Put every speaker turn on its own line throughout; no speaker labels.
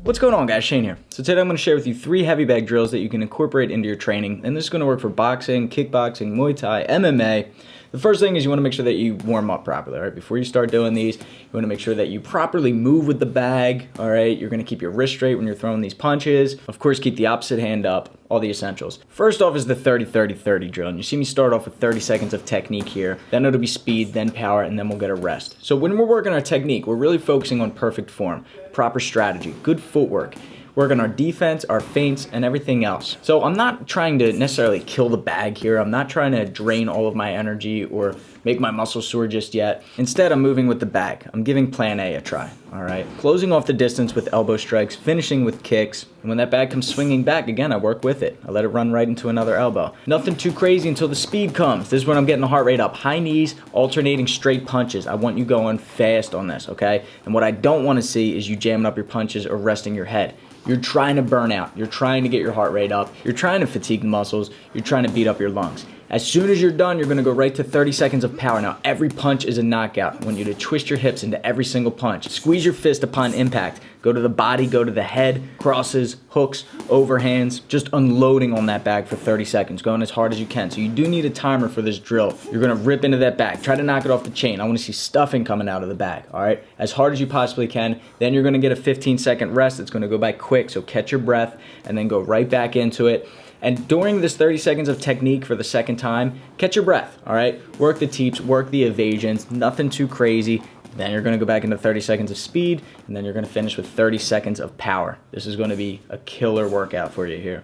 What's going on, guys? Shane here. So today I'm going to share with you 3 heavy bag drills that you can incorporate into your training, and this is going to work for boxing, kickboxing, Muay Thai, MMA. The first thing is you want to make sure that you warm up properly, all right? Before you start doing these, you want to make sure that you properly move with the bag, all right? You're going to keep your wrist straight when you're throwing these punches. Of course, keep the opposite hand up, all the essentials. First off is the 30-30-30 drill, and you see me start off with 30 seconds of technique here, then it'll be speed, then power, and then we'll get a rest. So when we're working our technique, we're really focusing on perfect form, proper strategy, good footwork, work on our defense, our feints, and everything else. So I'm not trying to necessarily kill the bag here. I'm not trying to drain all of my energy or make my muscles sore just yet. Instead, I'm moving with the bag. I'm giving plan A a try, all right? Closing off the distance with elbow strikes, finishing with kicks, and when that bag comes swinging back, again, I work with it. I let it run right into another elbow. Nothing too crazy until the speed comes. This is when I'm getting the heart rate up. High knees, alternating straight punches. I want you going fast on this, okay? And what I don't want to see is you jamming up your punches or resting your head. You're trying to burn out. You're trying to get your heart rate up. You're trying to fatigue the muscles. You're trying to beat up your lungs. As soon as you're done, you're going to go right to 30 seconds of power. Now, every punch is a knockout. I want you to twist your hips into every single punch. Squeeze your fist upon impact. Go to the body, go to the head, crosses, hooks, overhands, just unloading on that bag for 30 seconds, going as hard as you can. So you do need a timer for this drill. You're going to rip into that bag. Try to knock it off the chain. I want to see stuffing coming out of the bag, all right? As hard as you possibly can. Then you're going to get a 15-second rest. It's going to go by quick, so catch your breath and then go right back into it. And during this 30 seconds of technique for the second time, catch your breath, all right? Work the teeps, work the evasions, nothing too crazy. Then you're gonna go back into 30 seconds of speed, and then you're gonna finish with 30 seconds of power. This is gonna be a killer workout for you here.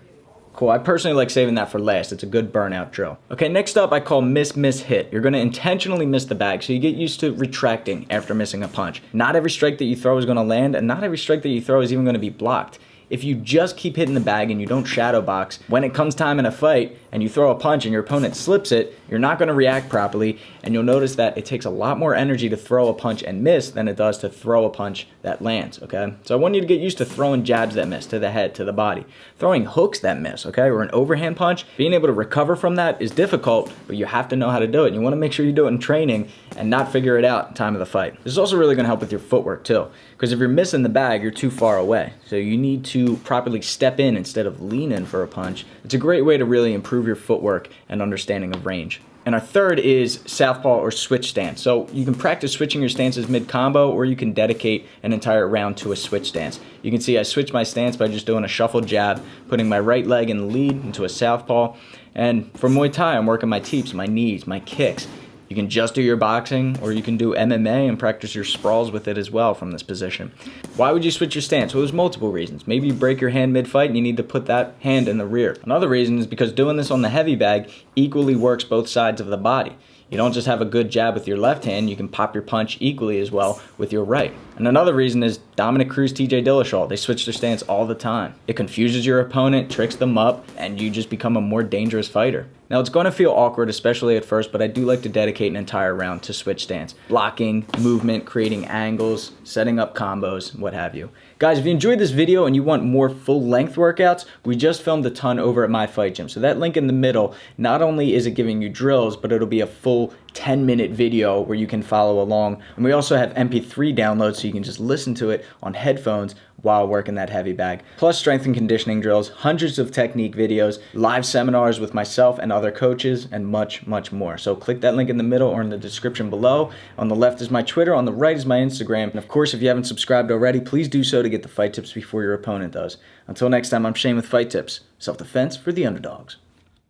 Cool, I personally like saving that for last. It's a good burnout drill. Okay, next up I call miss, miss, hit. You're gonna intentionally miss the bag, so you get used to retracting after missing a punch. Not every strike that you throw is gonna land, and not every strike that you throw is even gonna be blocked. If you just keep hitting the bag and you don't shadow box, when it comes time in a fight and you throw a punch and your opponent slips it, you're not going to react properly, and you'll notice that it takes a lot more energy to throw a punch and miss than it does to throw a punch that lands, okay? So I want you to get used to throwing jabs that miss to the head, to the body, throwing hooks that miss, okay, or an overhand punch. Being able to recover from that is difficult, but you have to know how to do it. And you want to make sure you do it in training and not figure it out in time of the fight. This is also really going to help with your footwork too, because if you're missing the bag, you're too far away. So you need to properly step in instead of lean in for a punch. It's a great way to really improve your footwork and understanding of range. And our third is southpaw or switch stance. So you can practice switching your stances mid-combo, or you can dedicate an entire round to a switch stance. You can see I switch my stance by just doing a shuffle jab, putting my right leg in the lead into a southpaw. And for Muay Thai, I'm working my teeps, my knees, my kicks. You can just do your boxing, or you can do MMA and practice your sprawls with it as well from this position. Why would you switch your stance? Well, there's multiple reasons. Maybe you break your hand mid-fight and you need to put that hand in the rear. Another reason is because doing this on the heavy bag equally works both sides of the body. You don't just have a good jab with your left hand, you can pop your punch equally as well with your right. And another reason is Dominic Cruz, TJ Dillashaw. They switch their stance all the time. It confuses your opponent, tricks them up, and you just become a more dangerous fighter. Now, it's going to feel awkward, especially at first, but I do like to dedicate an entire round to switch stance. Blocking, movement, creating angles, setting up combos, what have you. Guys, if you enjoyed this video and you want more full-length workouts, we just filmed a ton over at my Fight Gym. So that link in the middle, not only is it giving you drills, but it'll be a full 10-minute video where you can follow along. And we also have MP3 downloads, so you can just listen to it on headphones while working that heavy bag. Plus strength and conditioning drills, hundreds of technique videos, live seminars with myself and other coaches, and much, much more. So click that link in the middle or in the description below. On the left is my Twitter, on the right is my Instagram. And of course, if you haven't subscribed already, please do so to get the fight tips before your opponent does. Until next time, I'm Shane with Fight Tips. Self-defense for the underdogs.